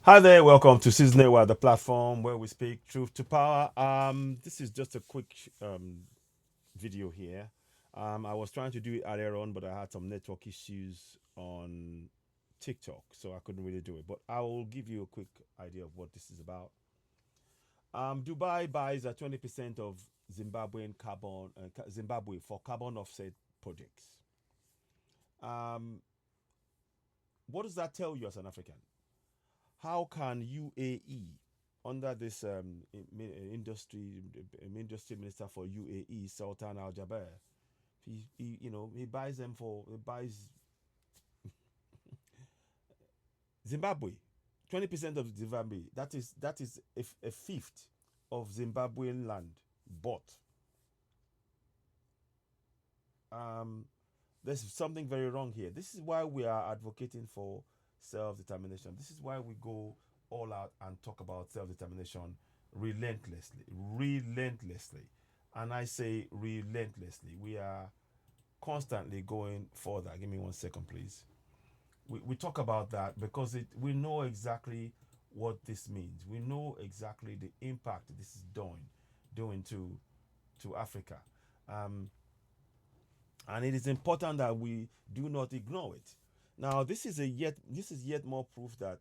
Hi there, welcome to Season the platform where we speak truth to power. This is just a quick video here. I was trying to do it earlier on, but I had some network issues on TikTok, so I couldn't really do it. But I will give you a quick idea of what this is about. Dubai buys 20% of Zimbabwean Zimbabwe for carbon offset projects. Um, what does that tell you as an African? How can UAE, under this industry minister for UAE, Sultan Al Jaber, he buys them he buys Zimbabwe, 20% of Zimbabwe. That is a fifth of Zimbabwean land bought. Um, there's something very wrong here. This is why we are advocating for self-determination. This is why we go all out and talk about self-determination relentlessly. And I say relentlessly. We are constantly going further. Give me 1 second, please. We talk about that because we know exactly what this means. We know exactly the impact this is doing to Africa. Um, and it is important that we do not ignore it. Now, this is yet more proof that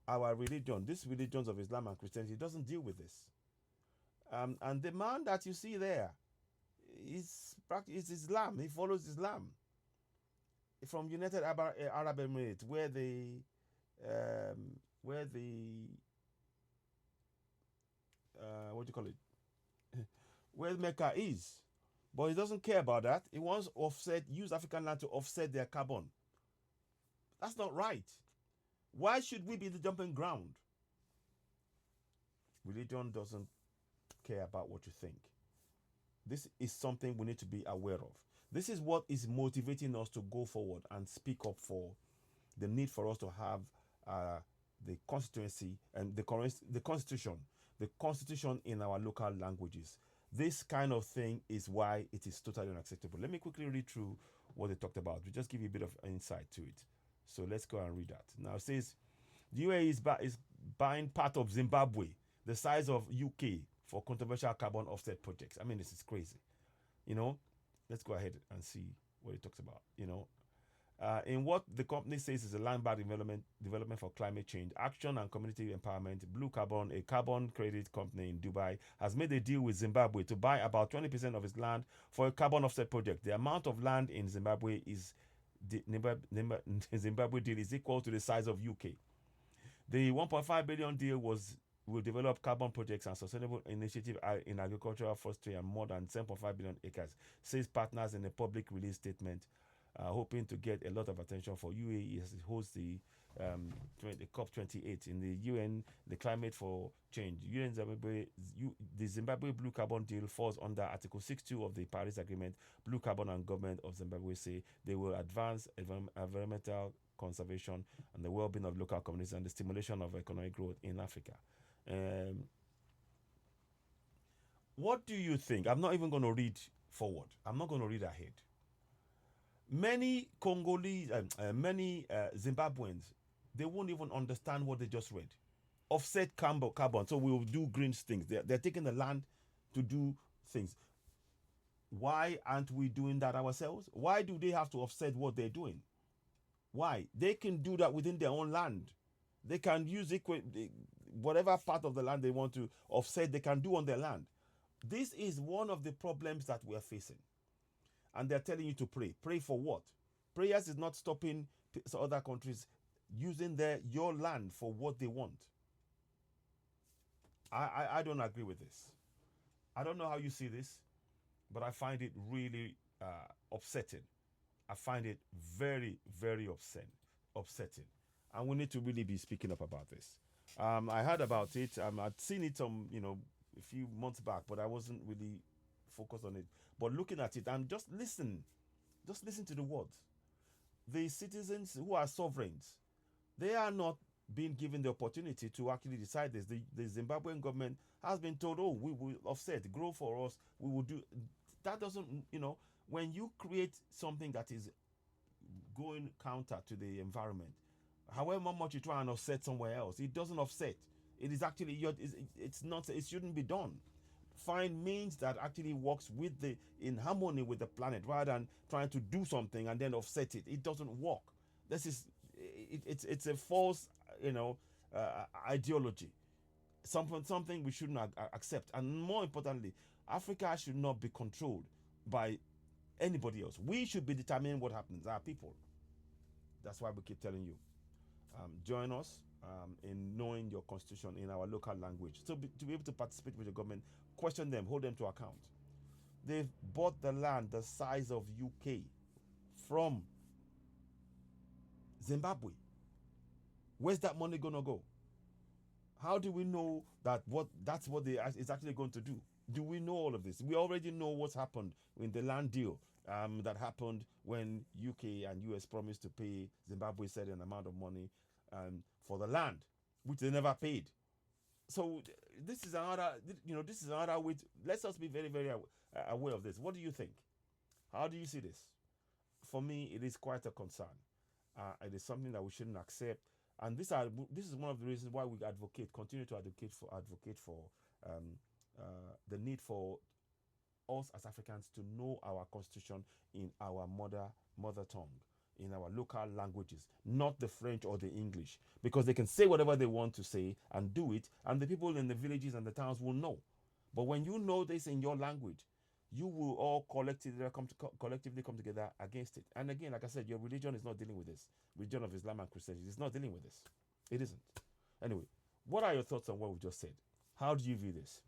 our religion, these religions of Islam and Christianity, doesn't deal with this. And the man that you see there is Islam. He follows Islam from United Arab Emirates, where the what do you call it, where Mecca is. But he doesn't care about that. He wants use African land to offset their carbon. That's not right. Why should we be the jumping ground? Religion doesn't care about what you think. This is something we need to be aware of. This is what is motivating us to go forward and speak up for the need for us to have the constituency and the constitution in our local languages. This kind of thing is why it is totally unacceptable. Let me quickly read through what they talked about to just give you a bit of insight to it. So let's go and read that. Now it says the UAE is buying part of Zimbabwe, the size of UK, for controversial carbon offset projects. I mean, this is crazy. You know, let's go ahead and see what it talks about. In what the company says is a land-backed development for climate change, action and community empowerment, Blue Carbon, a carbon credit company in Dubai, has made a deal with Zimbabwe to buy about 20% of its land for a carbon offset project. The amount of land in Zimbabwe Zimbabwe deal is equal to the size of UK. The 1.5 billion deal will develop carbon projects and sustainable initiative in agricultural, forestry, and more than 7.5 billion acres, says partners in a public release statement, hoping to get a lot of attention for UAE as it hosts the COP28 in the UN, the climate for change. The Zimbabwe Blue Carbon deal falls under Article 6.2 of the Paris Agreement. Blue Carbon and government of Zimbabwe say they will advance environmental conservation and the well-being of local communities and the stimulation of economic growth in Africa. What do you think? I'm not even going to read forward. I'm not going to read ahead. Many Congolese, many Zimbabweans, they won't even understand what they just read. Offset carbon, so we'll do green things. They're taking the land to do things. Why aren't we doing that ourselves? Why do they have to offset what they're doing? Why? They can do that within their own land. They can use whatever part of the land they want to offset, they can do on their land. This is one of the problems that we are facing. And they're telling you to pray. Pray for what? Prayers is not stopping other countries using your land for what they want. I don't agree with this. I don't know how you see this, but I find it really upsetting. I find it very, very upsetting. And we need to really be speaking up about this. I heard about it. I'd seen it a few months back, but I wasn't really focused on it. But looking at it, and just listen to the words. The citizens who are sovereigns, they are not being given the opportunity to actually decide this. The Zimbabwean government has been told, oh, we will offset, grow for us, we will do. That doesn't, when you create something that is going counter to the environment, However much you try and offset somewhere else, it doesn't offset. It is actually it's not. It shouldn't be done. Find means that actually works with the in harmony with the planet, rather than trying to do something and then offset it. It doesn't work. This is it's a false, you know, ideology. Something we shouldn't accept. And more importantly, Africa should not be controlled by anybody else. We should be determining what happens. Our people. That's why we keep telling you. Join us in knowing your constitution in our local language. So to be able to participate with the government, question them, hold them to account. They've bought the land the size of UK from Zimbabwe. Where's that money gonna go? How do we know that that's what they is actually going to do? Do we know all of this? We already know what's happened in the land deal that happened when UK and US promised to pay Zimbabwe certain amount of money for the land, which they never paid. So this is another, this is another way. Let us be very, very aware of this. What do you think? How do you see this? For me, it is quite a concern. It is something that we shouldn't accept. And this is one of the reasons why we continue to advocate for the need for us as Africans to know our constitution in our mother tongue, in our local languages, not the French or the English, because they can say whatever they want to say and do it, and the people in the villages and the towns will know. But when you know this in your language, you will all collectively come together against it. And again, like I said, your religion is not dealing with this. Religion of Islam and Christianity is not dealing with this. It isn't. Anyway, what are your thoughts on what we just said? How do you view this?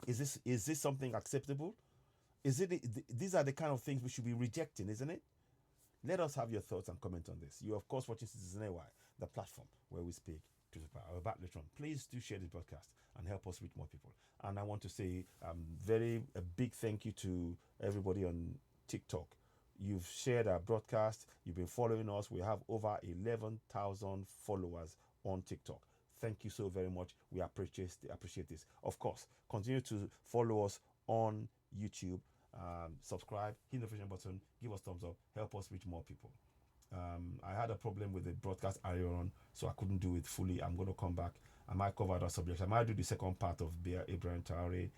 Is this something acceptable? These are the kind of things we should be rejecting, isn't it? Let us have your thoughts and comment on this. You're of course watching Citizen AY, the platform where we speak to the power about later on. Please do share this podcast and help us reach more people. And I want to say a big thank you to everybody on TikTok. You've shared our broadcast. You've been following us. We have over 11,000 followers on TikTok. Thank you so very much. We appreciate this. Of course, continue to follow us on YouTube. Subscribe, hit the notification button, give us thumbs up, help us reach more people. I had a problem with the broadcast earlier on, so I couldn't do it fully. I'm going to come back. I might cover other subjects. I might do the second part of Bear Ibrahim Traore.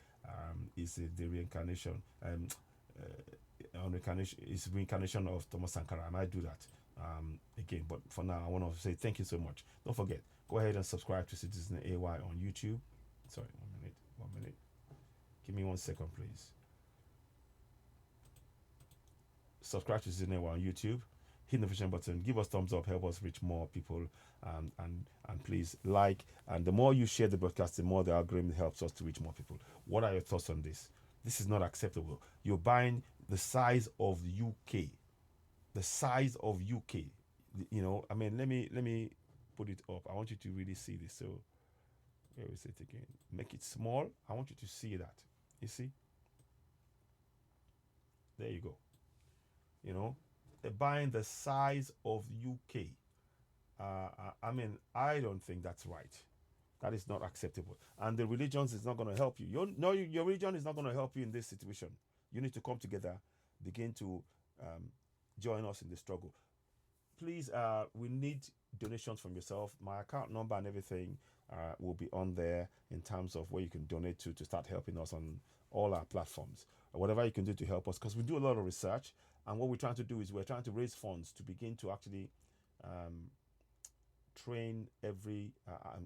Is the reincarnation, reincarnation of Thomas Sankara. I might do that again. But for now, I want to say thank you so much. Don't forget, go ahead and subscribe to Citizen AY on YouTube. Sorry, 1 minute. Give me 1 second, please. Subscribe to Citizen AY on YouTube. Hit the notification button, give us thumbs up, help us reach more people, and please like. And the more you share the broadcast, the more the algorithm helps us to reach more people. What are your thoughts on this? This is not acceptable. You're buying the size of UK, the size of UK. I mean, let me put it up. I want you to really see this. So where is it again? Make it small. I want you to see that. You see? There you go. They're buying the size of UK. I mean, I don't think that's right. That is not acceptable. And the religions is not going to help you. Your religion is not going to help you in this situation. You need to come together, begin to join us in the struggle. Please, we need donations from yourself. My account number and everything will be on there in terms of where you can donate to start helping us on all our platforms. Whatever you can do to help us, because we do a lot of research. And what we're trying to do is we're trying to raise funds to begin to actually train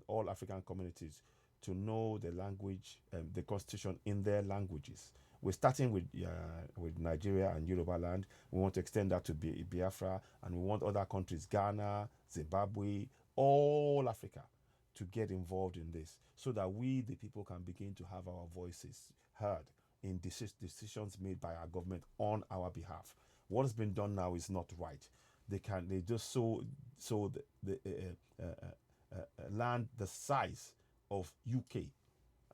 all African communities to know the language, the constitution in their languages. We're starting with Nigeria and Yoruba land. We want to extend that to Biafra, and we want other countries, Ghana, Zimbabwe, all Africa, to get involved in this, so that we, the people, can begin to have our voices heard in decisions made by our government on our behalf. What has been done now is not right. They just sow the land the size of UK,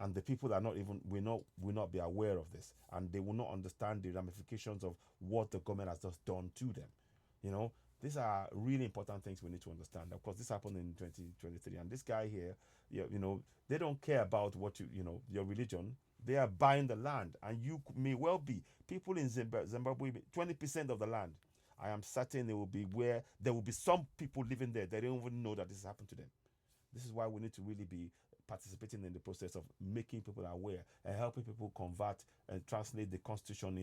and the people that will not be aware of this, and they will not understand the ramifications of what the government has just done to them. These are really important things we need to understand. Of course, this happened in 2023, and this guy here, they don't care about what your religion. They are buying the land, and you may well be people in Zimbabwe, 20% of the land, I am certain it will be where there will be some people living there. They don't even know that this has happened to them. This is why we need to really be participating in the process of making people aware and helping people convert and translate the constitution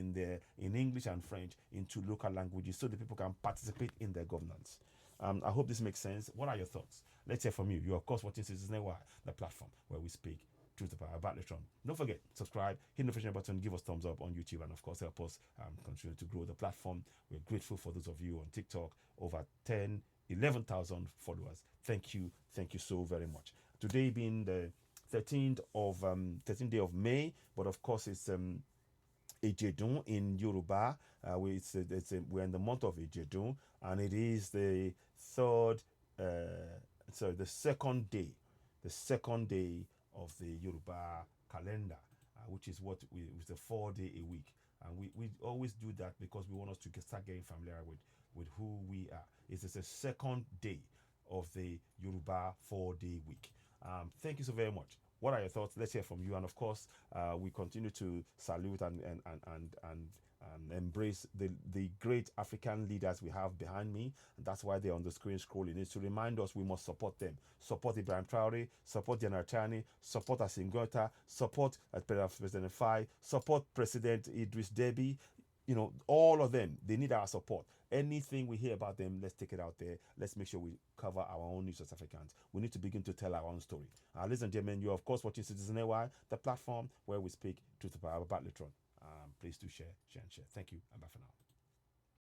in English and French into local languages so that people can participate in their governance. I hope this makes sense. What are your thoughts? Let's hear from you. You're of course watching Citizen Why, the platform where we speak truth about Latron. Don't forget, subscribe, hit the notification button, give us thumbs up on YouTube, and of course help us continue to grow the platform. We're grateful for those of you on TikTok, over 11,000 followers. Thank you so very much. Today being the 13th day of May, but of course it's Ejedun in Yoruba. We're in the month of Ejedun, and it is the second day of the Yoruba calendar, which is the 4 day a week. And we always do that because we want us to start getting familiar with who we are. It's the second day of the Yoruba 4 day week. Thank you so very much. What are your thoughts? Let's hear from you. And of course, we continue to salute and embrace the great African leaders we have behind me. And that's why they're on the screen scrolling. It's to remind us we must support them. Support Ibrahim Traore, support General Chani, support Assimi Goïta, support President Faye, support President Idris Deby. All of them, they need our support. Anything we hear about them, let's take it out there. Let's make sure we cover our own news as Africans. We need to begin to tell our own story. Ladies and gentlemen, you're of course watching Citizen AY, the platform where we speak truth about Latron. Please do share. Thank you, and bye for now.